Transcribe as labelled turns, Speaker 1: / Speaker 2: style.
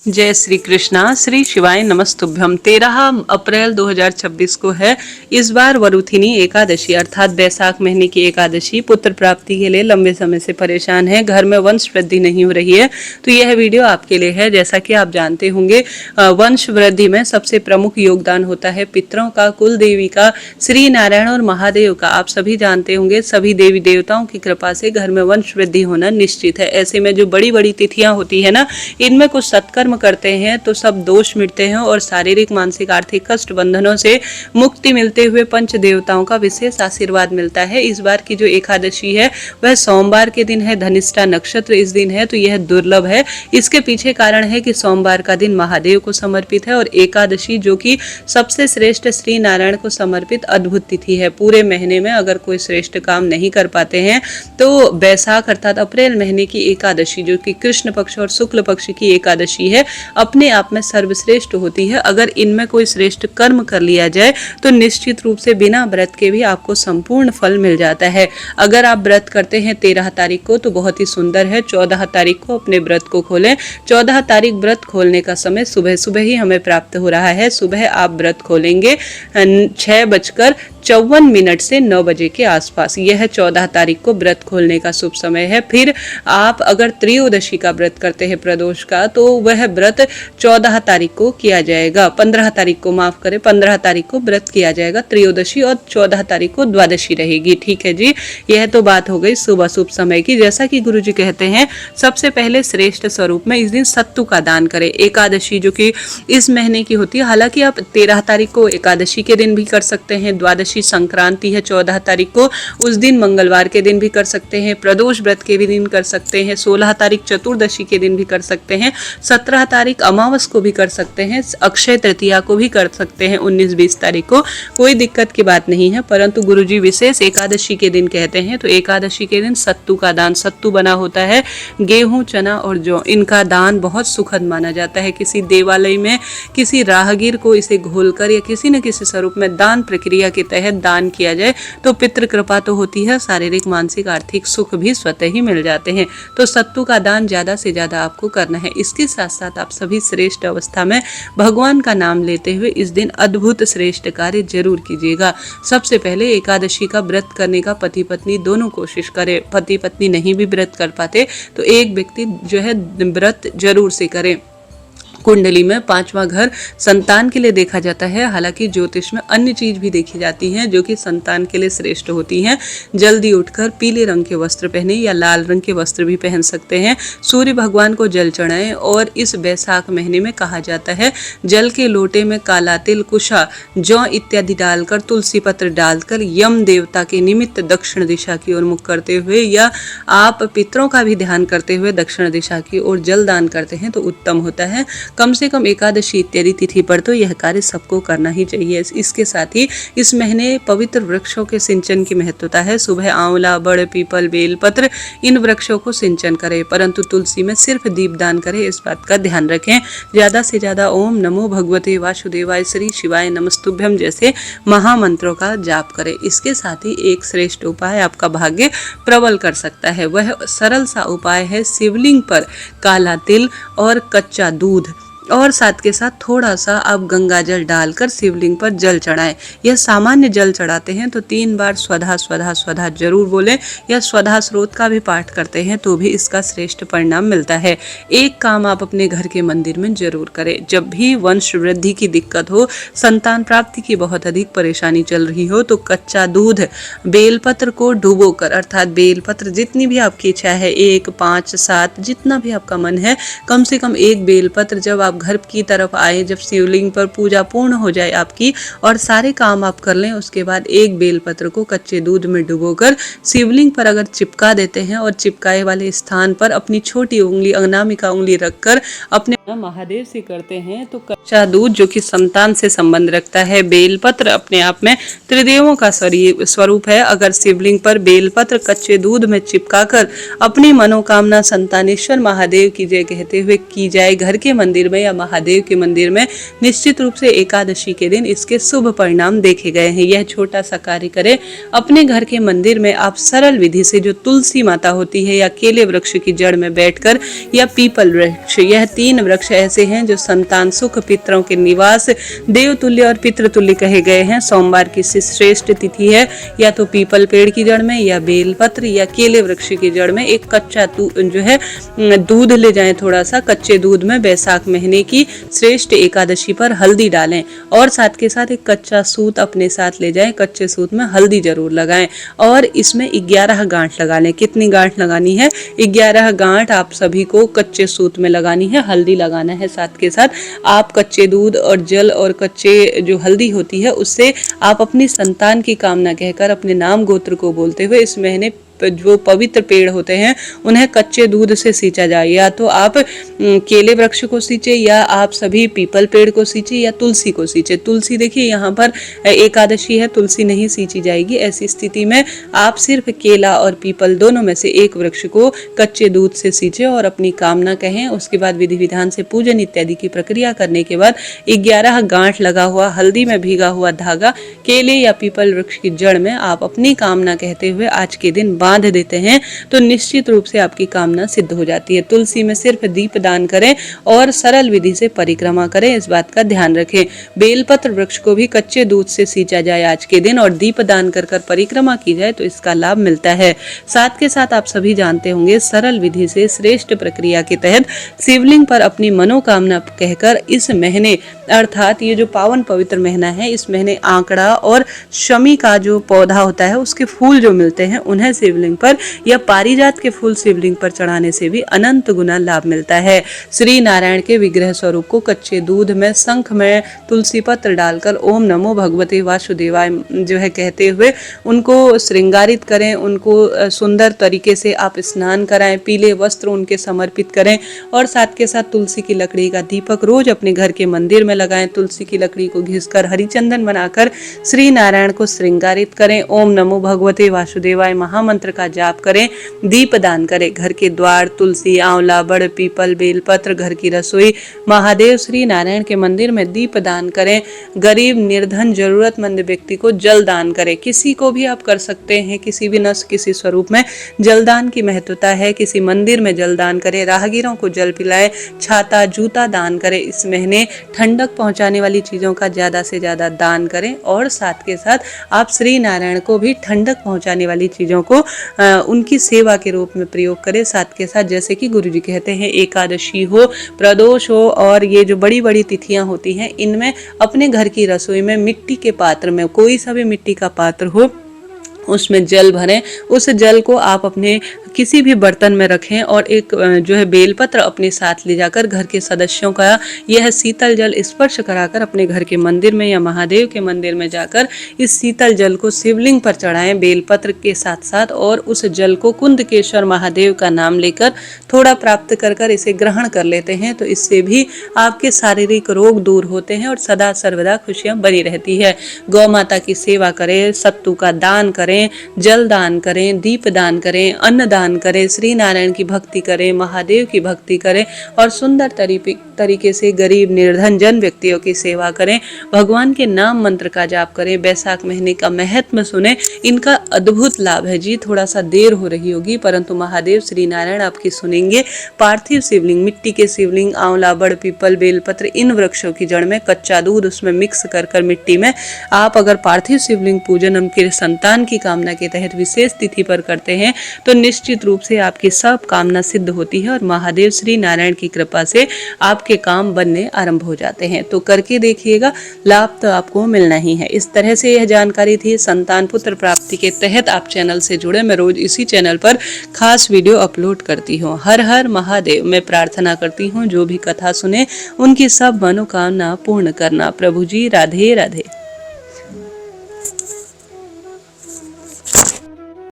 Speaker 1: जय श्री कृष्णा। श्री शिवाय नमस्तुभ्यम। 13 अप्रैल 2026 को है इस बार वरुथिनी एकादशी अर्थात बैसाख महीने की एकादशी। पुत्र प्राप्ति के लिए लंबे समय से परेशान है, घर में वंश वृद्धि नहीं हो रही है, तो यह वीडियो आपके लिए है। जैसा कि आप जानते होंगे, वंश वृद्धि में सबसे प्रमुख योगदान होता है पितरों का, कुल देवी का, श्री नारायण और महादेव का। आप सभी जानते होंगे, सभी देवी देवताओं की कृपा से घर में वंश वृद्धि होना निश्चित है। ऐसे में जो बड़ी बड़ी तिथियां होती है ना, इनमें कुछ सत्कर्म करते हैं तो सब दोष मिटते हैं और शारीरिक, मानसिक, आर्थिक कष्ट बंधनों से मुक्ति मिलते हुए पंच देवताओं का विशेष आशीर्वाद मिलता है। इस बार की जो एकादशी है वह सोमवार के दिन है, धनिष्ठा नक्षत्र इस दिन है, तो यह दुर्लभ है। इसके पीछे कारण है कि सोमवार का दिन महादेव को समर्पित है और एकादशी जो कि सबसे श्रेष्ठ श्री नारायण को समर्पित अद्भुत तिथि है। पूरे महीने में अगर कोई श्रेष्ठ काम नहीं कर पाते हैं तो बैसाख अर्थात अप्रैल महीने की एकादशी जो कि कृष्ण पक्ष और शुक्ल पक्ष की एकादशी है, अपने आप में सर्वश्रेष्ठ होती है। अगर इनमें कोई श्रेष्ठ कर्म कर लिया जाए तो निश्चित रूप से बिना व्रत के भी आपको संपूर्ण फल मिल जाता है। अगर आप व्रत करते हैं 13 तारीख को तो बहुत ही सुंदर है। 14 तारीख को अपने व्रत को खोलें। 14 तारीख व्रत खोलने का समय सुबह सुबह ही हमें प्राप्त हो रहा है। सुबह आप व्रत खोलेंगे 6:54 से 9 बजे के आसपास। यह 14 तारीख को व्रत खोलने का शुभ समय है। फिर आप अगर त्रयोदशी का व्रत करते हैं, प्रदोष का, तो वह व्रत 14 तारीख को किया जाएगा। 15 तारीख को, माफ करें, 15 तारीख को व्रत किया जाएगा त्रयोदशी और 14 तारीख को द्वादशी रहेगी। ठीक है जी, यह तो बात हो गई सुबह शुभ समय की। जैसा कि गुरु जी कहते हैं, सबसे पहले श्रेष्ठ स्वरूप में इस दिन सत्तू का दान करें। एकादशी जो कि इस महीने की होती है, हालांकि आप 13 तारीख को एकादशी के दिन भी कर सकते हैं, द्वादशी संक्रांति है 14 तारीख को, उस दिन मंगलवार के दिन भी कर सकते हैं, प्रदोष व्रत के भी दिन कर सकते हैं, 16 तारीख चतुर्दशी के दिन भी कर सकते हैं, 17 तारीख अमावस को भी कर सकते हैं, अक्षय तृतीया को भी कर सकते हैं, 19-20 तारीख को। कोई दिक्कत की बात नहीं है, परंतु गुरुजी विशेष एकादशी के दिन कहते हैं तो एकादशी के दिन सत्तू का दान, सत्तू बना होता है गेहूं, चना और जौ, इनका दान बहुत सुखद माना जाता है। किसी देवालय में किसी राहगीर को इसे घोलकर या किसी न किसी स्वरूप में दान प्रक्रिया के तहत दान किया जाए तो पितृ कृपा तो होती है, शारीरिक, मानसिक, आर्थिक सुख भी स्वतः ही मिल जाते हैं। तो सत्तू का दान ज्यादा से ज्यादा आपको करना है। इसके साथ साथ आप सभी श्रेष्ठ अवस्था में भगवान का नाम लेते हुए इस दिन अद्भुत श्रेष्ठ कार्य जरूर कीजिएगा। सबसे पहले एकादशी का व्रत करने का पति पत्नी दोनों कोशिश करें। पति पत्नी नहीं भी व्रत कर पाते तो एक व्यक्ति जो है व्रत जरूर से करे। कुंडली में 5वां घर संतान के लिए देखा जाता है, हालांकि ज्योतिष में अन्य चीज भी देखी जाती हैं जो कि संतान के लिए श्रेष्ठ होती हैं। जल्दी उठकर पीले रंग के वस्त्र पहने या लाल रंग के वस्त्र भी पहन सकते हैं। सूर्य भगवान को जल चढ़ाएं और इस बैसाख महीने में कहा जाता है जल के लोटे में काला तिल, कुशा, जौ इत्यादि डालकर, तुलसी पत्र डालकर यम देवता के निमित्त दक्षिण दिशा की ओर मुख करते हुए या आप पितरों का भी ध्यान करते हुए दक्षिण दिशा की ओर जल दान करते हैं तो उत्तम होता है। कम से कम एकादशी इत्यादि तिथि पर तो यह कार्य सबको करना ही चाहिए। इसके साथ ही इस महीने पवित्र वृक्षों के सिंचन की महत्वता है। सुबह आंवला, बड़, पीपल, बेलपत्र, इन वृक्षों को सिंचन करें, परंतु तुलसी में सिर्फ दीपदान करें, इस बात का ध्यान रखें। ज्यादा से ज्यादा ओम नमो भगवते वासुदेवाय, श्री शिवाय नमस्तुभ्यम जैसे महामंत्रों का जाप करें। इसके साथ ही एक श्रेष्ठ उपाय आपका भाग्य प्रबल कर सकता है। वह सरल सा उपाय है शिवलिंग पर काला तिल और कच्चा दूध और साथ के साथ थोड़ा सा आप गंगा जल डालकर शिवलिंग पर जल चढ़ाएं। यह सामान्य जल चढ़ाते हैं तो 3 बार स्वधा स्वधा स्वधा जरूर बोलें या स्वधा स्रोत का भी पाठ करते हैं तो भी इसका श्रेष्ठ परिणाम मिलता है। एक काम आप अपने घर के मंदिर में जरूर करें। जब भी वंश वृद्धि की दिक्कत हो, संतान प्राप्ति की बहुत अधिक परेशानी चल रही हो, तो कच्चा दूध बेलपत्र को डुबोकर, अर्थात बेलपत्र जितनी भी आपकी इच्छा है, 1, 5, 7 जितना भी आपका मन है, कम से कम एक बेलपत्र जब आप घर की तरफ आए, जब शिवलिंग पर पूजा पूर्ण हो जाए आपकी और सारे काम आप कर लें, उसके बाद एक बेलपत्र को कच्चे दूध में डुबोकर शिवलिंग पर अगर चिपका देते हैं और चिपकाए वाले स्थान पर अपनी छोटी उंगली, अनामिका उंगली रखकर अपने महादेव से करते हैं तो कच्चा दूध जो कि संतान से संबंध रखता है, बेलपत्र अपने आप में त्रिदेवों का स्वरूप है। अगर शिवलिंग पर बेलपत्र कच्चे दूध में चिपकाकर अपनी मनोकामना संतानेश्वर महादेव की जय कहते हुए की जाए घर के मंदिर में या महादेव के मंदिर में निश्चित रूप से एकादशी के दिन इसके शुभ परिणाम देखे गए हैं। यह छोटा सा कार्य करें। अपने घर के मंदिर में आप सरल विधि से जो तुलसी माता होती है या केले वृक्ष की जड़ में बैठकर या पीपल वृक्ष, यह 3 वृक्ष ऐसे हैं जो संतान सुख, पितरों के निवास, देवतुल्य और पितृतुल्य कहे गए हैं। सोमवार की श्रेष्ठ तिथि है। या तो पीपल पेड़ की जड़ में या बेलपत्र या केले वृक्ष की जड़ में एक कच्चा जो है दूध ले जाएं। थोड़ा सा कच्चे दूध में बैसाख महीने की श्रेष्ठ एकादशी पर हल्दी डालें और साथ के साथ एक कच्चा सूत अपने साथ ले जाएं। कच्चे सूत में हल्दी जरूर लगाएं और इसमें 11 गांठ लगा लें। कितनी गांठ लगानी है? 11 गांठ आप सभी को कच्चे सूत में लगानी है, हल्दी लगाना है। साथ के साथ आप कच्चे दूध और जल और कच्चे जो हल्दी होती है उससे आप अपनी संतान की कामना कहकर अपने नाम गोत्र को बोलते हुए इस महीने जो पवित्र पेड़ होते हैं उन्हें कच्चे दूध से सींचा जाए। या तो आप केले वृक्ष को सींचे या आप सभी पीपल पेड़ को सींचे या तुलसी को सींचे। तुलसी देखिए यहाँ पर एकादशी है, तुलसी नहीं सींची जाएगी। ऐसी स्थिति में आप सिर्फ केला और पीपल दोनों में से एक वृक्ष को कच्चे दूध से सींचे और अपनी कामना कहें। उसके बाद विधि विधान से पूजन इत्यादि की प्रक्रिया करने के बाद 11 गांठ लगा हुआ हल्दी में भीगा हुआ धागा केले या पीपल वृक्ष की जड़ में आप अपनी कामना कहते हुए आज के दिन बांध देते हैं तो निश्चित रूप से आपकी कामना सिद्ध हो जाती है। तुलसी में सिर्फ दीप दान करें और सरल विधि से परिक्रमा करें, इस बात का ध्यान रखें। बेलपत्र वृक्ष को भी कच्चे दूध से सींचा जाए आज के दिन और दीप दान कर परिक्रमा की जाए तो इसका लाभ मिलता है। साथ के साथ आप सभी जानते होंगे सरल विधि से श्रेष्ठ प्रक्रिया के तहत शिवलिंग पर अपनी मनोकामना कहकर इस महीने अर्थात ये जो पावन पवित्र महीना है इस महीने आंकड़ा और शमी का जो पौधा होता है उसके फूल जो मिलते हैं उन्हें शिवलिंग पर या पारिजात के फूल शिवलिंग पर चढ़ाने से भी अनंत गुना लाभ मिलता है। श्री नारायण के विग्रह स्वरूप को कच्चे दूध में शंख में तुलसी पत्र डालकर ओम नमो भगवते वासुदेवाय जो है कहते हुए उनको श्रृंगारित करें, उनको सुंदर तरीके से आप स्नान कराएं, पीले वस्त्र उनके समर्पित करें और साथ के साथ तुलसी की लकड़ी का दीपक रोज अपने घर के मंदिर में लगाएं। तुलसी की लकड़ी को घिसकर हरिचंदन बनाकर श्री नारायण को श्रृंगारित करें। ओम नमो भगवते वासुदेवाय महामंत्र का जाप करें, दीप दान करें। घर के द्वार तुलसी, आंवला, बड़ पीपल, बेलपत्र, घर की रसोई, महादेव श्री नारायण के मंदिर में दीप दान करें। गरीब, निर्धन, जरूरतमंद व्यक्ति को जल दान करें। किसी को भी आप कर सकते हैं, किसी भी नस किसी स्वरूप में जलदान की महत्वता है। किसी मंदिर में जल दान करें, राहगीरों को जल पिलाएं, छाता, जूता दान करें। इस महीने ठंडक पहुंचाने वाली चीजों का ज्यादा से ज्यादा दान करें और साथ के साथ आप श्री नारायण को भी ठंडक पहुंचाने वाली चीजों को उनकी सेवा के रूप में प्रयोग करें। साथ के साथ जैसे कि गुरुजी कहते हैं एकादशी हो, प्रदोष हो और ये जो बड़ी बड़ी तिथियां होती हैं इनमें अपने घर की रसोई में मिट्टी के पात्र में, कोई सा भी मिट्टी का पात्र हो, उसमें जल भरें। उस जल को आप अपने किसी भी बर्तन में रखें और एक जो है बेलपत्र अपने साथ ले जाकर घर के सदस्यों का यह शीतल जल स्पर्श कराकर अपने घर के मंदिर में या महादेव के मंदिर में जाकर इस शीतल जल को शिवलिंग पर चढ़ाएं बेलपत्र के साथ साथ और उस जल को कुंदकेश्वर महादेव का नाम लेकर थोड़ा प्राप्त कर इसे ग्रहण कर लेते हैं तो इससे भी आपके शारीरिक रोग दूर होते हैं और सदा सर्वदा खुशियां बनी रहती है। गौ माता की सेवा करें, सत्तू का दान करें, जल दान करें, दीप दान करें, अन्न दान करें, श्री नारायण की भक्ति करें, महादेव की भक्ति करें और सुंदर तरीके से गरीब निर्धन जन व्यक्तियों की सेवा करें। भगवान के नाम मंत्र का जाप करें। बैसाख महीने का महत्व सुने, इनका अद्भुत लाभ है जी। थोड़ा सा देर हो रही होगी परंतु महादेव श्री नारायण आपकी सुनेंगे। पार्थिव शिवलिंग, मिट्टी के शिवलिंग, आंवला, बड़ पीपल, बेलपत्र, इन वृक्षों की जड़ में कच्चा दूध उसमें मिक्स कर मिट्टी में आप अगर पार्थिव शिवलिंग पूजन उनके संतान की कामना के तहत विशेष तिथि पर करते हैं तो निश्चित रूप से आपकी सब कामना सिद्ध होती है और महादेव श्री नारायण की कृपा से आपके काम बनने आरंभ हो जाते हैं। तो करके देखिएगा, लाभ तो आपको मिलना ही है। इस तरह से यह जानकारी थी संतान पुत्र प्राप्ति के तहत। आप चैनल से जुड़े, मैं रोज इसी चैनल पर खास वीडियो अपलोड करती हूँ। हर हर महादेव। मैं प्रार्थना करती हूँ जो भी कथा सुने उनकी सब मनोकामना पूर्ण करना। प्रभु जी राधे राधे।